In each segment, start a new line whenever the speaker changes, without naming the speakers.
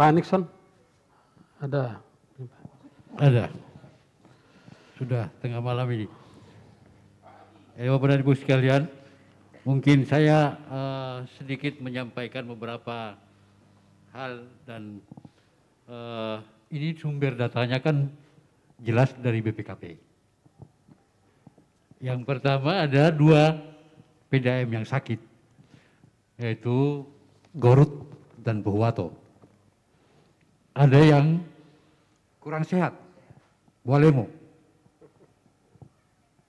Pak Nixon, ada?
Ada. Sudah tengah malam ini. Bapak dan Ibu sekalian, mungkin saya sedikit menyampaikan beberapa hal dan ini sumber datanya kan jelas dari BPKP. Yang pertama ada 2 PDAM yang sakit, yaitu Gorut dan Pohuwato. Ada yang kurang sehat, Walemo.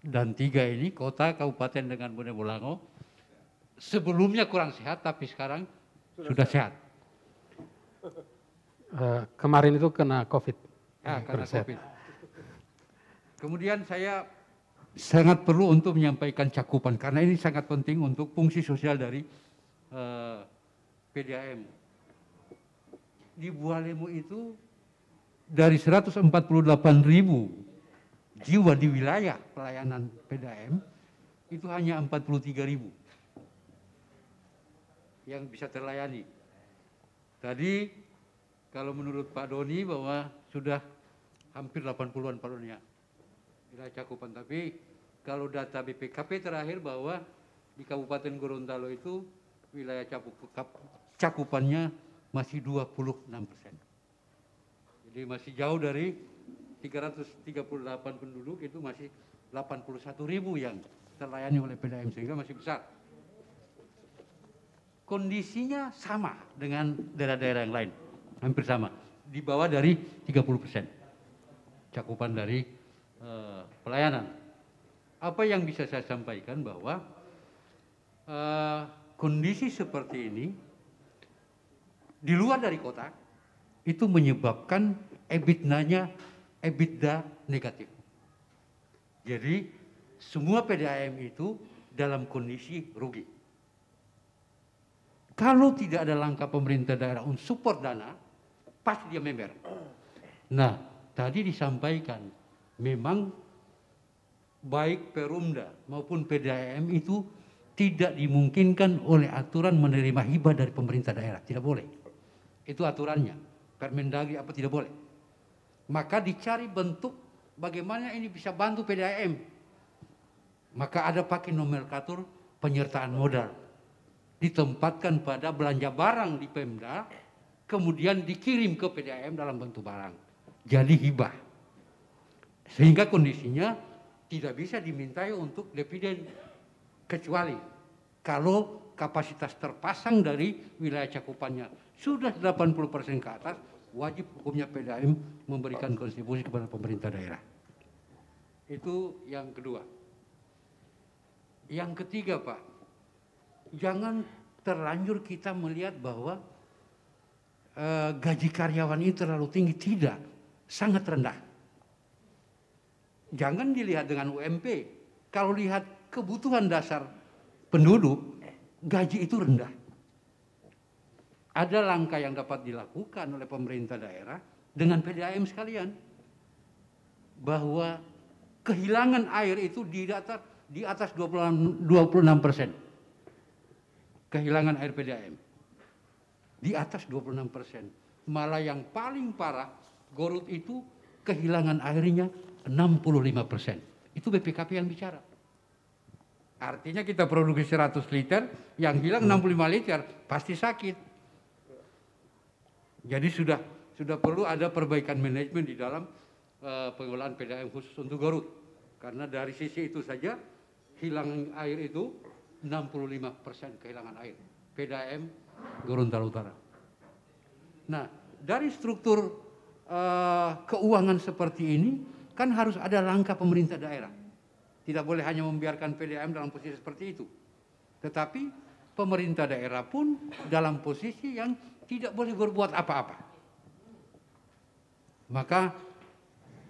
Dan 3 ini kota, kabupaten dengan Bone Bolango sebelumnya kurang sehat tapi sekarang sudah sehat.
Kemarin itu kena COVID.
Ya, karena COVID. Kemudian saya sangat perlu untuk menyampaikan cakupan karena ini sangat penting untuk fungsi sosial dari PDAM. Di Bualemo itu dari 148.000 jiwa di wilayah pelayanan PDAM itu hanya 43.000 yang bisa terlayani. Tadi kalau menurut Pak Doni bahwa sudah hampir 80-an Pak Doni ya, wilayah cakupan. Tapi kalau data BPKP terakhir bahwa di Kabupaten Gorontalo itu wilayah cakupannya masih 26%. Jadi masih jauh dari 338 penduduk, itu masih 81.000 yang terlayani oleh PDAM, sehingga masih besar. Kondisinya sama dengan daerah-daerah yang lain, hampir sama, di bawah dari 30% cakupan dari pelayanan. Apa yang bisa saya sampaikan bahwa kondisi seperti ini di luar dari kota itu menyebabkan EBITDA negatif. Jadi semua PDAM itu dalam kondisi rugi. Kalau tidak ada langkah pemerintah daerah untuk support dana, pasti dia member. Nah, tadi disampaikan, memang baik Perumda maupun PDAM itu tidak dimungkinkan oleh aturan menerima hibah dari pemerintah daerah. Tidak boleh. Itu aturannya. Permendagri apa tidak boleh. Maka dicari bentuk bagaimana ini bisa bantu PDAM. Maka ada pakai nomenklatur penyertaan modal. Ditempatkan pada belanja barang di Pemda, kemudian dikirim ke PDAM dalam bentuk barang. Jadi hibah. Sehingga kondisinya tidak bisa dimintai untuk dividen. Kecuali kalau kapasitas terpasang dari wilayah cakupannya sudah 80% ke atas, wajib hukumnya PDAM memberikan kontribusi kepada pemerintah daerah. Itu yang kedua. Yang ketiga, Pak, jangan terlanjur kita melihat bahwa gaji karyawan ini terlalu tinggi. Tidak, sangat rendah. Jangan dilihat dengan UMP. Kalau lihat kebutuhan dasar penduduk, gaji itu rendah. Ada langkah yang dapat dilakukan oleh pemerintah daerah dengan PDAM sekalian, bahwa kehilangan air itu di atas 26%. Kehilangan air PDAM di atas 26%. Malah yang paling parah, Gorut itu kehilangan airnya 65%. Itu BPKP yang bicara. Artinya kita produksi 100 liter, yang hilang 65 liter, pasti sakit. Jadi sudah perlu ada perbaikan manajemen di dalam pengelolaan PDAM khusus untuk Gorut. Karena dari sisi itu saja, hilang air itu 65% kehilangan air. PDAM Gorontalo Utara. Nah, dari struktur keuangan seperti ini, kan harus ada langkah pemerintah daerah. Tidak boleh hanya membiarkan PDAM dalam posisi seperti itu. Tetapi pemerintah daerah pun dalam posisi yang tidak boleh berbuat apa-apa. Maka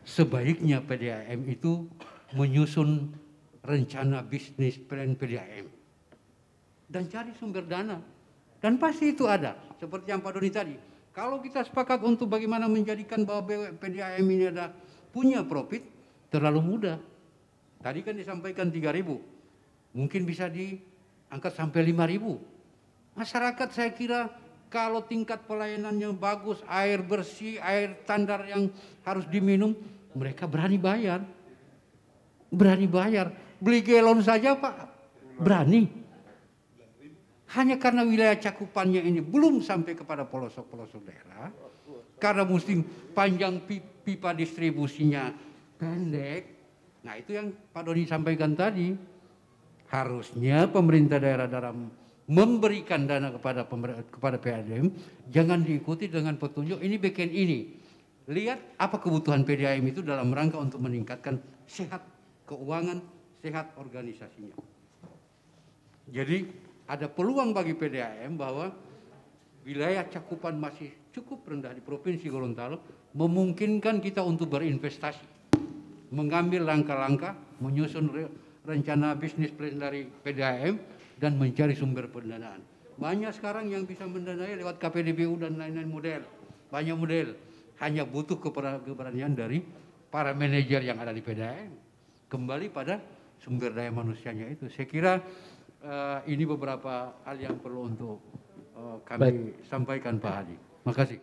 sebaiknya PDAM itu menyusun rencana bisnis plan PDAM dan cari sumber dana. Dan pasti itu ada. Seperti yang Pak Doni tadi. Kalau kita sepakat untuk bagaimana menjadikan bahwa PDAM ini ada punya profit, terlalu mudah. Tadi kan disampaikan 3.000, mungkin bisa diangkat sampai 5.000. Masyarakat saya kira Kalau tingkat pelayanannya bagus, air bersih, air standar yang harus diminum, mereka berani bayar. Berani bayar. Beli galon saja Pak, berani. Hanya karena wilayah cakupannya ini belum sampai kepada pelosok-pelosok daerah, karena mesti panjang pipa distribusinya pendek. Nah itu yang Pak Doni sampaikan tadi. Harusnya pemerintah daerah dalam memberikan dana kepada PDAM jangan diikuti dengan petunjuk ini bikin ini. Lihat apa kebutuhan PDAM itu dalam rangka untuk meningkatkan sehat keuangan, sehat organisasinya. Jadi ada peluang bagi PDAM bahwa wilayah cakupan masih cukup rendah di Provinsi Gorontalo memungkinkan kita untuk berinvestasi, mengambil langkah-langkah, menyusun rencana bisnis plan dari PDAM dan mencari sumber pendanaan. Banyak sekarang yang bisa mendanai lewat KPDBU dan lain-lain model. Banyak model. Hanya butuh keberanian dari para manajer yang ada di PDAM. Kembali pada sumber daya manusianya itu. Saya kira ini beberapa hal yang perlu untuk kami sampaikan Pak Hadi. Terima kasih.